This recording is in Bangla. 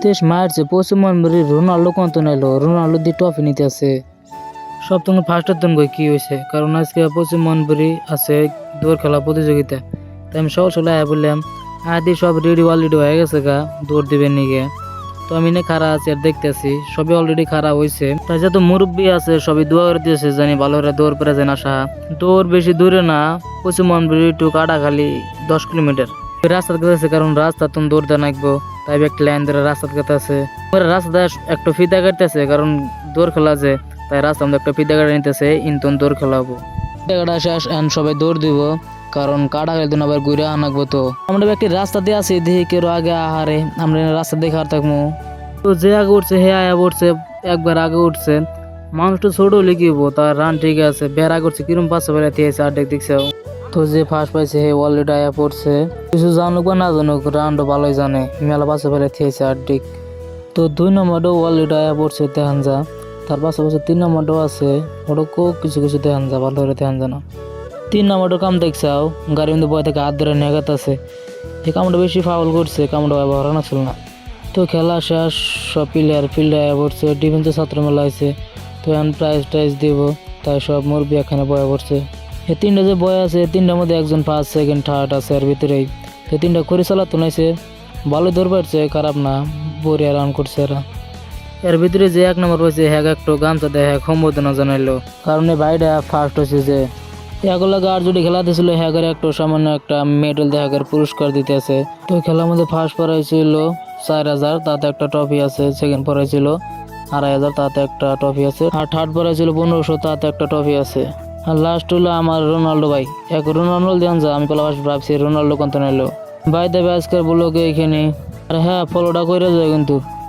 তেইশ মার্চে পশ্চিমবঙ্গের রোনাল্ডো কত নাইলো রোনাল্ডো দিয়ে ট্রফি নিতে আছে সপ্তম ফার্স্টের দিন কি হয়েছে কারণ আজকে পশ্চিমবঙ্গেরই আছে দৌড় খেলা প্রতিযোগিতা তাই আমি সকাল সকালে আয়া বললাম আদি সব রেডি অলরেডি হয়ে গেছে গা দৌড় দিবেন নিগে তো আমি না খাড়া আছি আর দেখতেছি সবই অলরেডি খাড়া হয়েছে তাই যত মুরব্বী আছে সবই দোয়া করে দিয়েছে জানি ভালো করে দৌড় পেরে যেন আসা দৌড় বেশি দূরে না পশ্চিমবঙ্গের একটু কাটাখালি 10 কিলোমিটার রাস্তার কাছে আছে কারণ রাস্তা তুমি দৌড় দেওয়া নাকবো তাই একটা লাইন ধরে রাস্তার কাছে আছে রাস্তা একটু ফিতা কাটতেছে কারণ দৌড় খেলা আছে তাই রাস্তা আমাদের একটা ফিতা কাটা নিতেছে ইনতন দৌড় খেলাবো ফিতা কাটা শেষ সবাই দৌড় দিব কারণ কাটা গেলে দিন আবার ঘুরে আনাকবো তো আমরা একটি রাস্তা দিয়ে আছি দেখি কেউ আগে আহারে আমরা রাস্তা দেখে আর থাকবো তো যে আগে উঠছে হে আয়া উঠছে একবার আগে উঠছে মানুষটা ছোট হলে কি হবো তার রান ঠিক আছে বেড়া করছে কিরম পাশে বেড়াতে আছে আর দেখছে তো যে ফার্স্ট পাইছে হে অলরেডি আয়া পড়ছে কিছু জানুক বা না জানুক রানটা ভালোই জানে মেলা পাশে বেড়াতে আছে আর তো 2 নম্বরটাও অলরেডি আয়া পড়ছে তেহান যা তার পাশাপাশি 3 নম্বরটাও আছে ওটা কিছু কিছু তেহান যা ভালো করে তেহান জানা 3 নম্বরটার কাম দেখছাও গাড়ির মধ্যে বয় থেকে হাত ধরে নেগাত আছে এই কামটা বেশি ফাউল করছে কামটা হরানো ছিল না তো খেলা শেষ সব প্লেয়ার ফিল্ডে আয়া পড়ছে ডিফেন্সের ছাত্র মেলা আছে তো এখন প্রাইজ দিব তাই সব মুরব্বী এখানে বয়া পড়ছে এই 3টা যে বয় আছে 3টার মধ্যে একজন ফার্স্ট সেকেন্ড থার্ড আছে এর ভিতরেই এই 3টা করে চালাতো নাইছে ভালো দৌড় পাচ্ছে খারাপ না বড়িয়া রান করছে এরা এর ভিতরে যে 1 নম্বর পাইছে হ্যাঁ একটু গামছা দেয় হ্যাঁ সম্বোধনা জানাইলো কারণ এই ভাইটা ফার্স্ট হয়েছে যে এগুলোকে আর যদি খেলা দিয়েছিল হ্যাগার একটু সামান্য একটা মেডেল দেখার পুরস্কার দিতে আছে তো খেলার মধ্যে ফার্স্ট পড়াইছিল 4000 তাতে একটা ট্রফি আছে সেকেন্ড পড়াইছিল 2500 তাতে একটা ট্রফি আছে আর থার্ড পড়াইছিল 1500 তাতে একটা ট্রফি আছে আর লাস্ট হলো আমার রোনাল্ডো ভাই এক রোনাল্ডো দেন যা আমি পেলা ভাবছি রোনাল্ডো কত নাইলো ভাই দেবে আজকের ব্লগে এখানে আর হ্যাঁ ফলোটা করে যায় কিন্তু